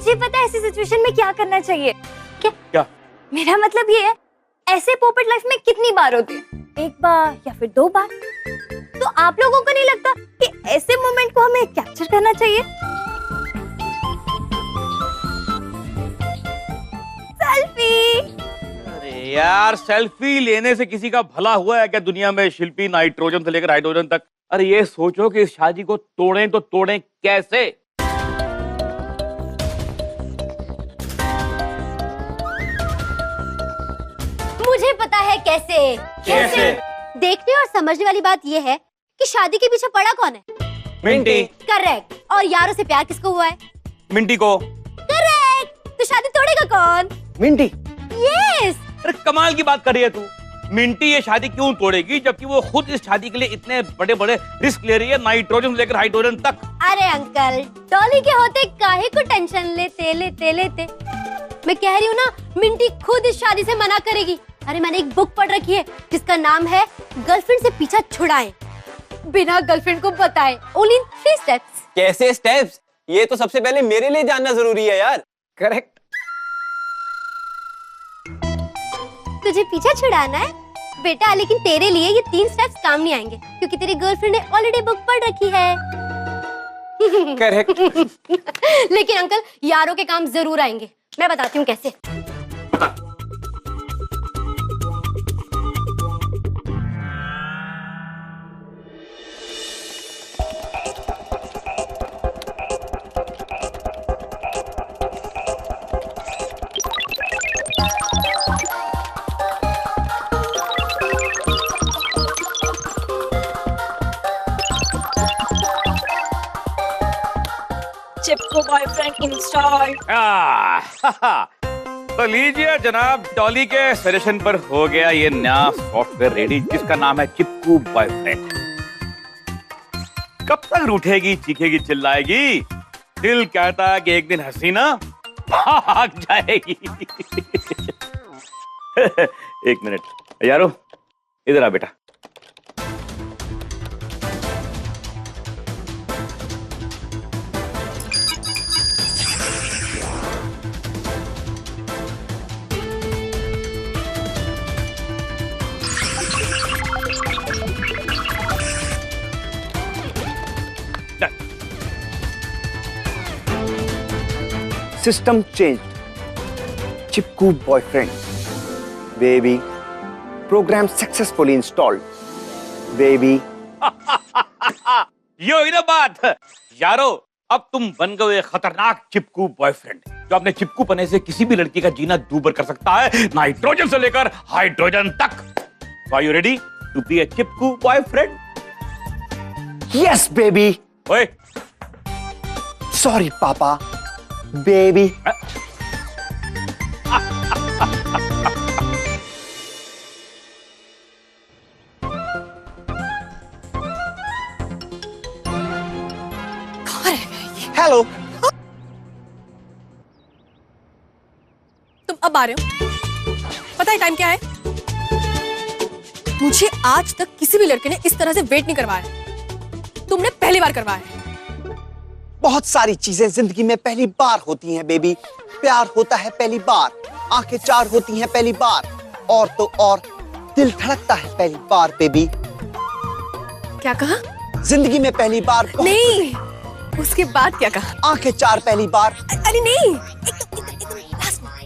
मुझे पता है ऐसी सिचुएशन में क्या करना चाहिए। क्या? मेरा मतलब ये है, ऐसे पोपट लाइफ में कितनी बार होते हैं, एक बार या फिर 2 बार। तो आप लोगों को नहीं लगता कि ऐसे मोमेंट को हमें कैप्चर करना चाहिए? सेल्फी। अरे यार, सेल्फी लेने से किसी का भला हुआ है क्या दुनिया में? शिल्पी, नाइट्रोजन से लेकर हाइड्रोजन तक। अरे ये सोचो कि इस शादी को तोड़ें तो तोड़ें कैसे? मुझे पता है कैसे। कैसे? देखने और समझने वाली बात यह है कि शादी के पीछे पड़ा कौन है? मिंटी। करेक्ट। और यारों से प्यार किसको हुआ है? मिंटी को। करेक्ट। तो शादी तोड़ेगा कौन? मिंटी। यस। अरे कमाल की बात कर रही है तू। मिंटी ये शादी क्यों तोड़ेगी जबकि वो खुद इस शादी के लिए इतने बड़े बड़े रिस्क ले रही है, नाइट्रोजन से लेकर हाइड्रोजन तक। अरे अंकल, डॉली के होते काहे को टेंशन लेते। मैं कह रही हूँ ना, मिंटी खुद इस शादी से मना करेगी। अरे मैंने एक बुक पढ़ रखी है जिसका नाम है गर्लफ्रेंड से पीछा छुड़ाएं बिना गर्लफ्रेंड को बताए, ओनली इन 3 स्टेप्स। कैसे स्टेप्स? ये तो सबसे पहले मेरे लिए जानना जरूरी है यार। करेक्ट। तुझे पीछा छुड़ाना है बेटा, लेकिन तेरे लिए ये 3 स्टेप्स काम नहीं आएंगे क्योंकि तेरी गर्लफ्रेंड ने ऑलरेडी बुक पढ़ रखी है। करेक्ट। लेकिन अंकल, यारों के काम जरूर आएंगे। मैं बताती हूँ कैसे। चिपको बॉयफ्रेंड इंस्टॉल। तो लीजिए जनाब, डॉली के सजेशन पर हो गया ये नया सॉफ्टवेयर रेडी जिसका नाम है चिपकू बॉयफ्रेंड। कब तक रूठेगी, चीखेगी, चिल्लाएगी? दिल कहता है कि एक दिन हसीना भाग जाएगी। एक मिनट यारो, इधर आ बेटा। System change. चिपकू boyfriend baby, program successfully installed baby. ये हुई ना बात यारो। अब तुम बन गए खतरनाक चिपकू बॉयफ्रेंड जो अपने चिपकू पने से किसी भी लड़की का जीना दूभर कर सकता है, नाइट्रोजन से लेकर हाइड्रोजन तक। Are you ready to be a चिपकू बॉयफ्रेंड? Yes baby. ओए, सॉरी पापा। बेबी। हेलो। तुम अब आ रहे हो? पता है टाइम क्या है? मुझे आज तक किसी भी लड़के ने इस तरह से वेट नहीं करवाया। तुमने पहली बार करवाया। बहुत सारी चीजें जिंदगी में पहली बार होती हैं बेबी। प्यार होता है पहली बार, आंखें चार होती हैं पहली बार, और तो और दिल धड़कता है पहली बार बेबी। क्या कहा? जिंदगी में पहली बार नहीं, उसके बाद क्या कहा? आंखें चार पहली बार। अरे नहीं,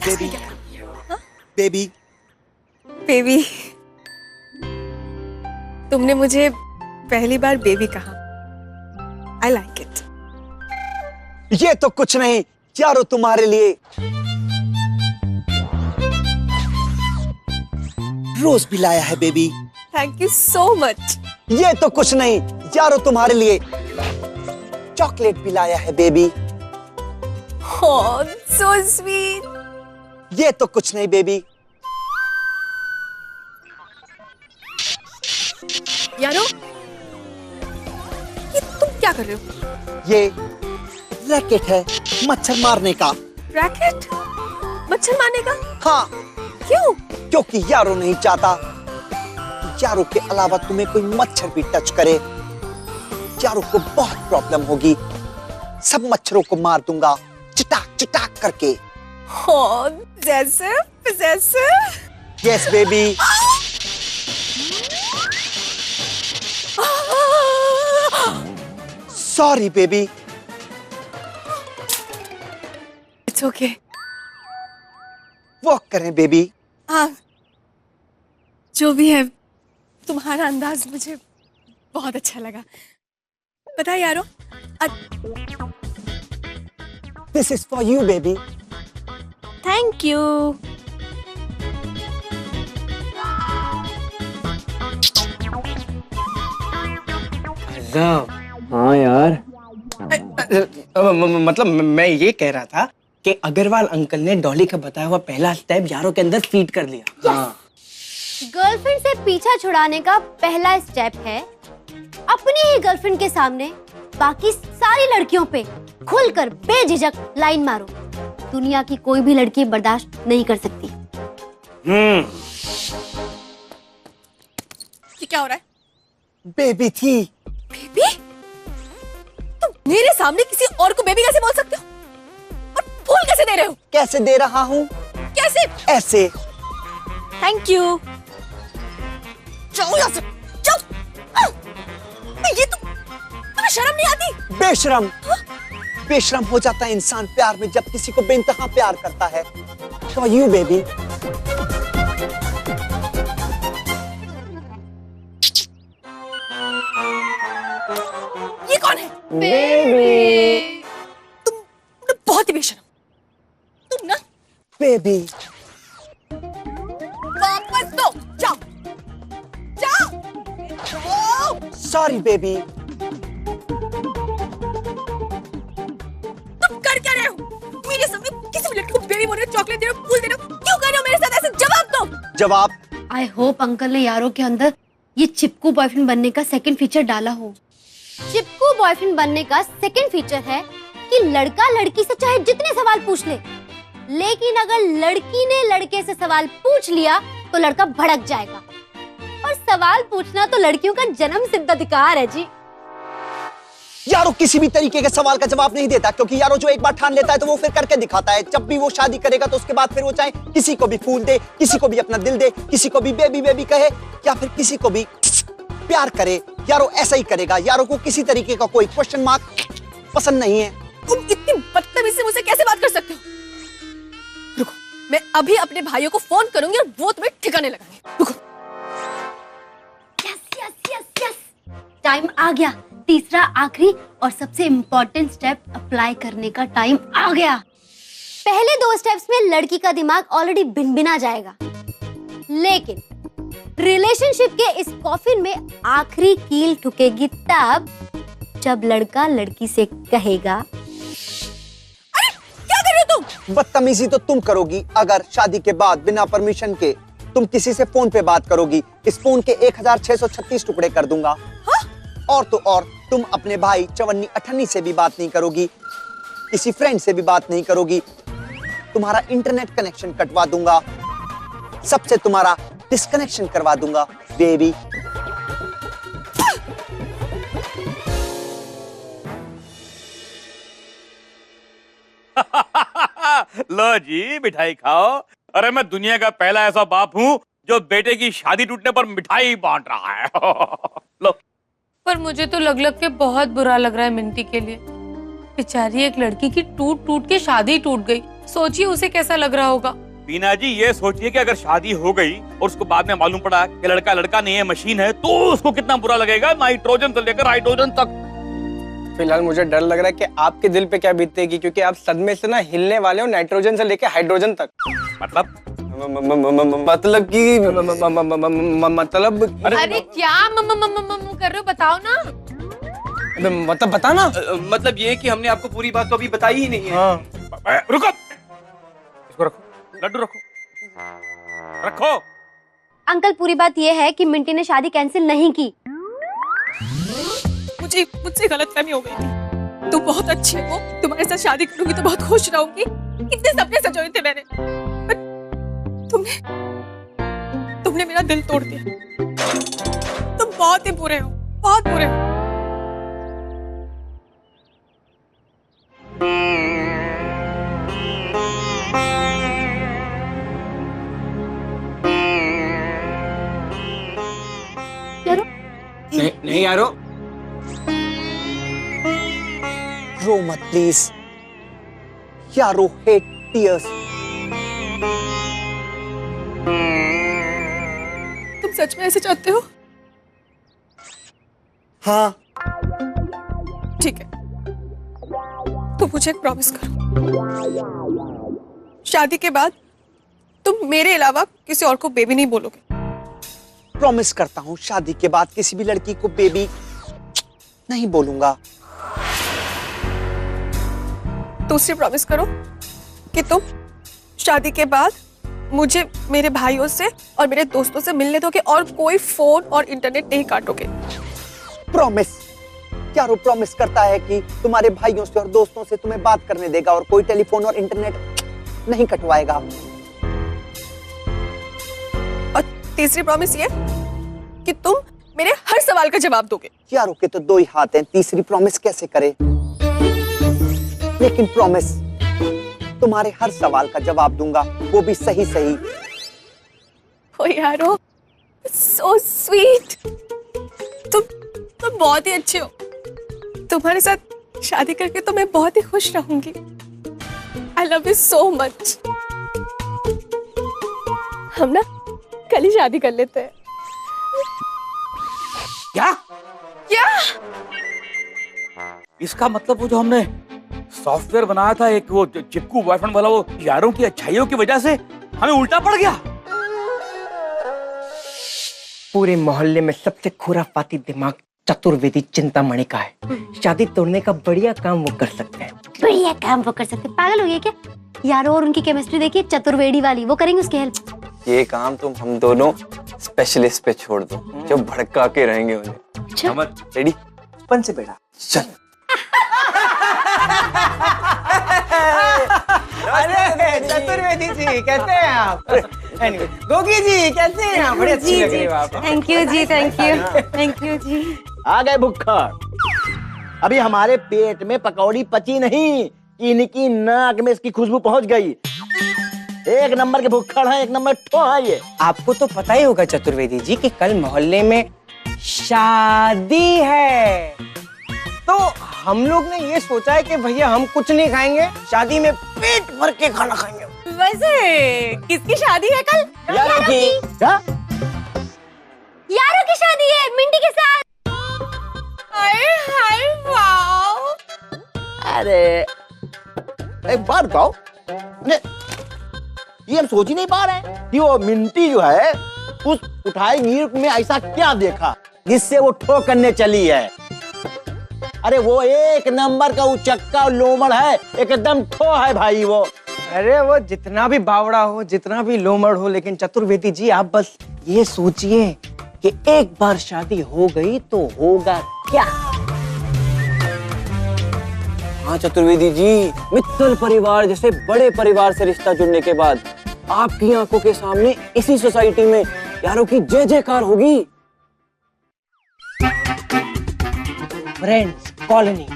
बेबी। बेबी। बेबी, तुमने मुझे पहली बार बेबी कहा। I like it. ये तो कुछ नहीं यारो, तुम्हारे लिए रोज भी लाया है baby. Thank you so much. ये तो कुछ नहीं यारो, तुम्हारे लिए चॉकलेट भी लाया है बेबी। ओह, सो स्वीट। ये तो कुछ नहीं बेबी। यारो, ये तुम क्या कर रहे हो? ये रैकेट है मच्छर मारने का। रैकेट? मच्छर मारने का? हाँ। क्यों? क्योंकि यारो नहीं चाहता यारो के अलावा तुम्हें कोई मच्छर भी टच करे। यारो को बहुत प्रॉब्लम होगी। सब मच्छरों को मार दूंगा चिटाक चिटाक करके। Oh, possessive. Yes baby. Sorry baby. It's okay. Walk करें बेबी। हाँ, जो भी है, तुम्हारा अंदाज मुझे बहुत अच्छा लगा। पता है यारो, this is for you baby. Thank you. हाँ यार। मतलब मैं ये कह रहा था कि अग्रवाल अंकल ने डॉली का बताया हुआ पहला स्टेप यारों के अंदर फीड कर लिया। हाँ। गर्लफ्रेंड से पीछा छुड़ाने का पहला स्टेप है अपनी ही गर्लफ्रेंड के सामने बाकी सारी लड़कियों पे खुलकर बेझिझक लाइन मारो। दुनिया की कोई भी लड़की बर्दाश्त नहीं कर सकती। ये क्या हो रहा है? बेबी थी। बेबी? तुम मेरे सामने किसी और को बेबी कैसे बोल सकते हो? और फूल कैसे दे रहे हो? कैसे दे रहा हूँ? कैसे? ऐसे। Thank you. जाओ यहाँ से, जाओ। ये तुम्हें शर्म नहीं आती? बेशरम। बेशरम हो जाता है इंसान प्यार में जब किसी को बेइंतहा प्यार करता है। For you baby. ये कौन है? बेबी। तुम बहुत ही बेशरम। तुम ना बेबी। वापस दो, जाओ, जाओ। Sorry baby. तुम कर क्या रहे हो? मेरे सामने किसी भी लड़की को बेबी बोल रहे हो, चॉकलेट दे रहे हो, फूल दे रहे हो, क्यों कर रहे हो मेरे साथ ऐसे? जवाब दो। जवाब। आई होप अंकल ने यारों के अंदर ये चिपकू बॉयफ्रेंड बनने का सेकंड फीचर डाला हो। चिपकू बॉयफ्रेंड बनने का सेकंड फीचर है कि लड़का लड़की से चाहे जितने सवाल पूछ ले, लेकिन अगर लड़की ने लड़के से सवाल पूछ लिया तो लड़का भड़क जाएगा। और सवाल पूछना तो लड़कियों का जन्म सिद्ध अधिकार है जी। यारो किसी भी तरीके के सवाल का जवाब नहीं देता, क्योंकि यारो जो एक बार ठान लेता है तो वो फिर करके दिखाता है। जब भी वो शादी करेगा तो उसके बाद फिर वो चाहे किसी को भी फूल दे, किसी को भी अपना दिल दे, किसी को भी बेबी बेबी कहे, या फिर किसी को भी प्यार करे, यारो ऐसा ही करेगा। यारो को किसी तरीके का कोई क्वेश्चन मार्क पसंद नहीं है। तुम इतनी बदतमीजी से मुझसे कैसे बात कर सकते हो? रुको, मैं अभी अपने भाइयों को फोन करूंगी और वो तुम्हें ठिकाने लगाएंगे। रुको। Yes yes yes yes, time आ गया। तीसरा आखिरी और सबसे इम्पोर्टेंट स्टेप अप्लाई करने का टाइम आ गया। पहले दो स्टेप्स में लड़की का दिमाग ऑलरेडी भिनभिना जाएगा, लेकिन रिलेशनशिप के इस कॉफिन में आखिरी कील ठुकेगी तब जब लड़का लड़की से कहेगा, अरे क्या कर रहे हो तुम? बदतमीजी तो तुम करोगी अगर शादी के बाद बिना परमिशन के तुम किसी से फोन पे बात करोगी। इस फोन के 1636 टुकड़े कर दूंगा। हाँ? और तो और तुम अपने भाई चवन्नी अठन्नी से भी बात नहीं करोगी, किसी फ्रेंड से भी बात नहीं करोगी। तुम्हारा इंटरनेट कनेक्शन कटवा दूंगा, सबसे तुम्हारा डिस्कनेक्शन करवा दूंगा बेबी। लो जी मिठाई खाओ। अरे मैं दुनिया का पहला ऐसा बाप हूँ जो बेटे की शादी टूटने पर मिठाई बांट रहा है। लो। पर मुझे तो लग के बहुत बुरा लग रहा है मिंटी के लिए। बेचारी एक लड़की की टूट टूट के शादी टूट गई। सोचिए उसे कैसा लग रहा होगा। बीना जी ये सोचिए कि अगर शादी हो गई और उसको बाद में मालूम पड़ा कि लड़का लड़का नहीं है मशीन है, तो उसको कितना बुरा लगेगा, नाइट्रोजन से लेकर हाइड्रोजन तक। फिलहाल मुझे डर लग रहा है कि आपके दिल पे क्या बीतेगी, क्योंकि आप सदमे से ना हिलने वाले हो, नाइट्रोजन से लेके हाइड्रोजन तक। मतलब मतलब कि मतलब अरे क्या कर रहे हो, बताओ ना। मतलब बताना। मतलब ये कि हमने आपको पूरी बात तो अभी बताई ही नहीं है। हाँ। रुको, इसको रखो, लड्डू रखो, रखो। अंकल पूरी बात यह है कि मिंटी ने शादी कैंसिल नहीं की। मुझसे गलतफहमी हो गई थी। तुम बहुत अच्छे हो, तुम्हारे साथ शादी करूंगी तो बहुत खुश रहूंगी। कितने सपने सजोए थे मैंने, पर तुमने मेरा दिल तोड़ दिया। तुम बहुत ही बुरे हो, बहुत बुरे हो। यारो। रो मत प्लीज। यारो हेट टीयर्स। तुम सच में ऐसे चाहते हो? हाँ। ठीक है, तो मुझे एक प्रॉमिस करो, शादी के बाद तुम मेरे अलावा किसी और को बेबी नहीं बोलोगे। प्रॉमिस करता हूँ शादी के बाद किसी भी लड़की को बेबी नहीं बोलूंगा। दूसरी प्रॉमिस करो कि तुम शादी के बाद मुझे मेरे भाइयों से और मेरे दोस्तों से मिलने दोगे और कोई फोन और इंटरनेट नहीं काटोगे। प्रॉमिस। यारो प्रॉमिस करता है कि तुम्हारे भाइयों से और दोस्तों से तुम्हें बात करने देगा और कोई टेलीफोन और इंटरनेट नहीं कटवाएगा। और तीसरी प्रॉमिस ये कि तुम मेरे हर सवाल का जवाब दोगे। यारो के तो दो ही हाथ हैं, तीसरी प्रॉमिस कैसे करे? लेकिन प्रॉमिस, तुम्हारे हर सवाल का जवाब दूंगा, वो भी सही सही। ओ यारो, सो स्वीट। तुम बहुत ही अच्छे हो। तुम्हारे साथ शादी करके तो मैं बहुत ही खुश रहूंगी। I love you so much. हम ना कल ही शादी कर लेते हैं। क्या? क्या? इसका मतलब वो जो हमने सॉफ्टवेयर बनाया था एक, वो चिपकू बॉयफ्रेंड वाला, वो यारों की अच्छाइयों की वजह से हमें उल्टा पड़ गया। पूरे मोहल्ले में सबसे खुराफाती दिमाग चतुर्वेदी चिंतामणि का है। शादी तोड़ने का बढ़िया काम वो कर सकते हैं। बढ़िया काम वो कर सकते। पागल हो गए क्या? यारो और उनकी केमिस्ट्री देखिए, चतुर्वेदी वाली, वो करेंगे उसकी हेल्प। ये काम तुम हम दोनों स्पेशलिस्ट पे छोड़ दो, जो भड़का के रहेंगे उन्हें। समझ? रेडी? बन से बेटा चल। अरे चतुर्वेदी जी कैसे हैं आप? Anyway, गोगी जी कैसे हैं आप? बड़ी अच्छी लग रही हो आप। Thank you ji, thank you, thank you ji. आ गए भुक्खड़। अभी हमारे पेट में पकौड़ी पची नहीं, इनकी नाक में इसकी खुशबू पहुंच गई। एक नंबर के भुक्खड़ हैं, एक नंबर ठो है ये। आपको तो पता ही होगा चतुर्वेदी जी कि कल मोहल्ले में शादी है, तो हम लोग ने ये सोचा है कि भैया हम कुछ नहीं खाएंगे, शादी में पेट भर के खाना खाएंगे। वैसे किसकी शादी है कल? यारों की। क्या? यारों की शादी है मिंटी के साथ। हाय हाय वाओ। अरे एक बात बताओ, ये हम सोच ही नहीं पा रहे हैं कि वो मिंटी जो है उस उठाई गिर में ऐसा क्या देखा जिससे वो ठो करने चली है। अरे वो एक नंबर का उचक्का लोमड़ है, एकदम ठो है भाई वो। अरे वो जितना भी बावड़ा हो, जितना भी लोमड़ हो, लेकिन चतुर्वेदी जी आप बस ये सोचिए कि एक बार शादी हो गई तो होगा क्या। हाँ चतुर्वेदी जी, मित्तल परिवार जैसे बड़े परिवार से रिश्ता जुड़ने के बाद आपकी आंखों के सामने इसी सोसाइटी में यारों की जय जयकार होगी। फ्रेंड्स कॉलोनी,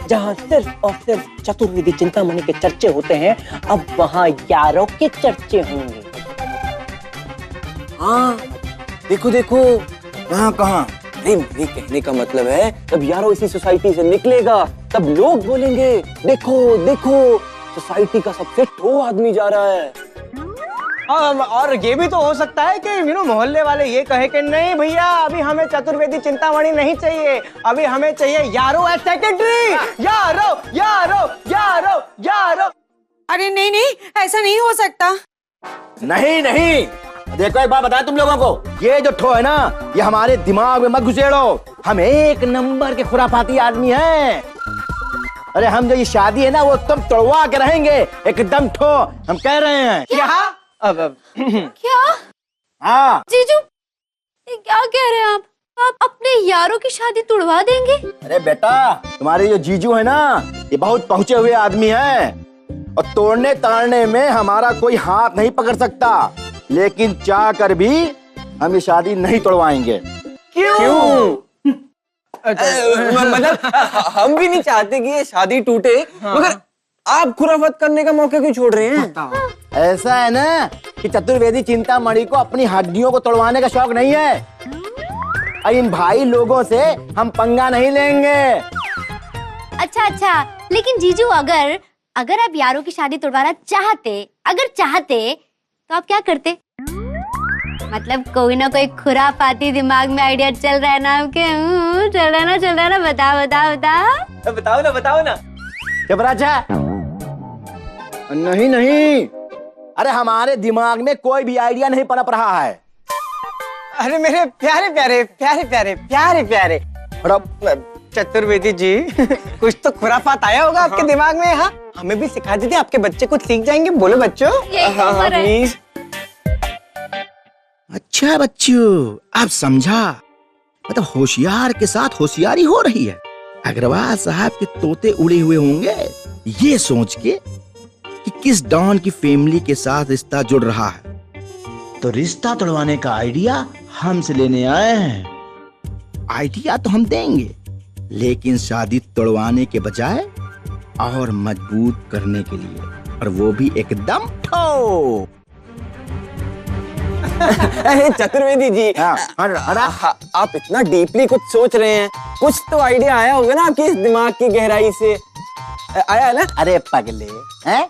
जहाँ सिर्फ और सिर्फ चतुर्वेदी चिंतामणि के चर्चे होते हैं, अब वहाँ यारों के चर्चे होंगे। हाँ देखो देखो, कहाँ कहाँ। नहीं, मेरे कहने का मतलब है जब यारों इसी सोसाइटी से निकलेगा तब लोग बोलेंगे देखो देखो सोसाइटी का सबसे ठो आदमी जा रहा है। और ये भी तो हो सकता है कि मोहल्ले वाले ये कहे कि नहीं भैया अभी हमें चतुर्वेदी चिंतामणि नहीं चाहिए, अभी हमें चाहिए यारो एज सेक्रेटरी। यारो यारो यारो यारो। अरे नहीं नहीं, ऐसा नहीं हो सकता। नहीं नहीं, देखो एक बात बताएं तुम लोगों को, ये जो ठो है ना, ये हमारे दिमाग में मत घुसेड़ो। हम एक नंबर के खुराफाती आदमी हैं। अरे हम जो ये शादी है ना वो तुम तोड़वा के रहेंगे, एकदम ठो, हम कह रहे हैं। क्या? अब क्या? हाँ जीजू, ये क्या कह रहे हैं आप अपने यारों की शादी तुड़वा देंगे? अरे बेटा, तुम्हारे जो जीजू है ना, ये बहुत पहुंचे हुए आदमी हैं और तोड़ने ताड़ने में हमारा कोई हाथ नहीं पकड़ सकता, लेकिन चाह कर भी हम ये शादी नहीं तोड़वाएंगे। क्यों? मतलब हम भी नहीं चाहते कि ये शादी टूटे, मगर आप खुराफत करने का मौका क्यों छोड़ रहे हैं? ऐसा है ना कि चतुर्वेदी चिंतामणि को अपनी हड्डियों को तोड़वाने का शौक नहीं है, और इन भाई लोगों से हम पंगा नहीं लेंगे। अच्छा, लेकिन जीजू अगर आप यारों की शादी तोड़वाना चाहते तो आप क्या करते? मतलब कोई ना कोई खुरापाती दिमाग में आइडिया चल रहा है ना आपके? चल रहा है ना, बताओ ना। चपराचा, नहीं, अरे हमारे दिमाग में कोई भी आइडिया नहीं पनप रहा है। अरे मेरे प्यारे चतुर्वेदी जी, कुछ तो खुराफात आया होगा आपके दिमाग में। हाँ, हमें भी सिखा दीजिए, आपके बच्चे कुछ सीख जाएंगे। बोलो बच्चों। हाँ, प्लीज। अच्छा बच्चों, अब समझा। मतलब होशियार के साथ होशियारी हो रही है। अग्रवाल साहब के तोते उड़े हुए होंगे ये सोच के कि किस डॉन की फैमिली के साथ रिश्ता जुड़ रहा है, तो रिश्ता तोड़वाने का आइडिया हमसे लेने आए हैं। आइडिया तो हम देंगे, लेकिन शादी तोड़वाने के बजाय और मजबूत करने के लिए, और वो भी एकदम ठोक। चतुर्वेदी जी, आप इतना डीपली कुछ सोच रहे हैं, कुछ तो आइडिया आया होगा ना आपकी इस दिमाग की गहराई से। आया है ना? अरे पगले हैं,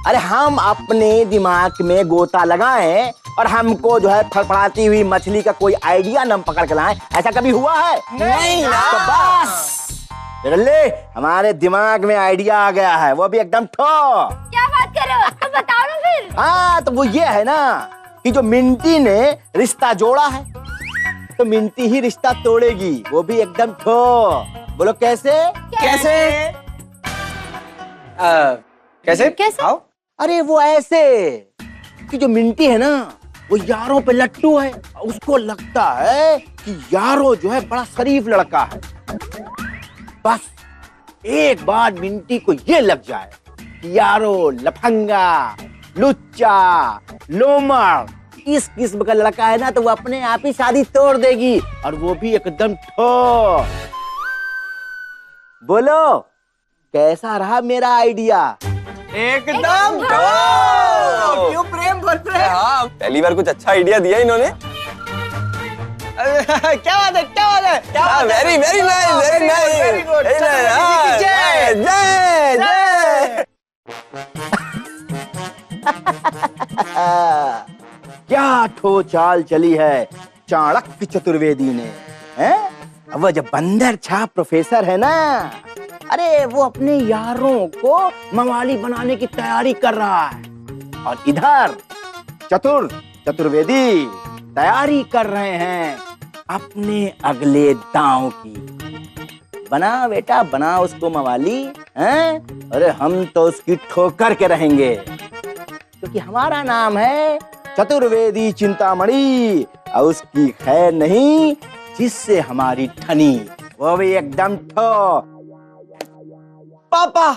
अरे हम अपने दिमाग में गोता लगाएं और हमको जो है फड़फड़ाती हुई मछली का कोई आइडिया न पकड़ के लाएं, ऐसा कभी हुआ है? नहीं ना। तो बस ले, हमारे दिमाग में आइडिया आ गया है, वो भी एकदम ठो। क्या बात कर रहे हो? तो बताओ ना फिर। हाँ, तो वो ये है ना कि जो मिंटी ने रिश्ता जोड़ा है, तो मिंटी ही रिश्ता तोड़ेगी, वो भी एकदम ठो। बोलो कैसे? कैसे? आओ। अरे वो ऐसे कि जो मिंटी है ना, वो यारों पे लट्टू है। उसको लगता है कि यारो जो है बड़ा शरीफ लड़का है। बस एक बार मिंटी को ये लग जाए कि यारो लफंगा, लुच्चा, लोमड़, इस किस्म का लड़का है ना, तो वो अपने आप ही शादी तोड़ देगी, और वो भी एकदम ठो। बोलो कैसा रहा मेरा आइडिया? एकदम क्यों प्रेम बोल रहे? हाँ, पहली बार कुछ अच्छा आइडिया दिया इन्होंने। क्या बात है? Very nice, very good. जय। क्या ठो चाल चली है चाणक्य चतुर्वेदी ने, हैं? वो जो बंदर छाप प्रोफेसर है ना, अरे वो अपने यारों को मवाली बनाने की तैयारी कर रहा है, और इधर चतुर्वेदी तैयारी कर रहे हैं अपने अगले दांव की। बना बेटा, बना उसको मवाली, हैं? अरे हम तो उसकी ठोकर के रहेंगे, क्योंकि हमारा नाम है चतुर्वेदी चिंतामणि, और उसकी खैर नहीं जिससे हमारी ठनी, वो भी एकदम ठो। पापा,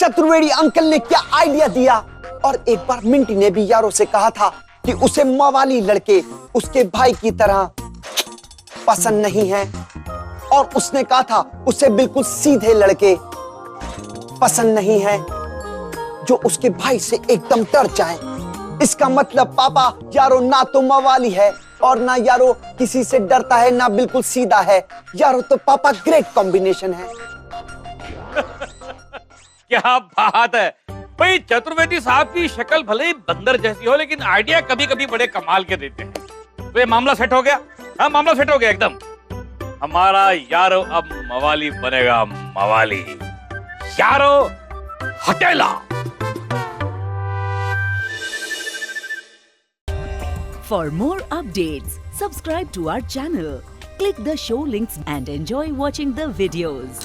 चतुर्वेदी अंकल ने क्या आइडिया दिया। और एक बार मिंटी ने भी यारों से कहा था कि उसे मवाली लड़के उसके भाई की तरह पसंद नहीं है, और उसने कहा था उसे बिल्कुल सीधे लड़के पसंद नहीं है जो उसके भाई से एकदम डर जाए। इसका मतलब पापा, यारो ना तो मवाली है और ना यारो किसी से डरता है, ना बिल्कुल सीधा है। यारो तो पापा ग्रेट कॉम्बिनेशन है। क्या बात है भाई, चतुर्वेदी साहब की शक्ल भले ही बंदर जैसी हो, लेकिन आइडिया कभी कभी बड़े कमाल के देते हैं। तो ये मामला सेट हो गया। हाँ, मामला सेट हो गया एकदम। हमारा यारो अब मवाली बनेगा, मवाली यारो हटेला। For more updates, subscribe to our channel, click the show links and enjoy watching the videos.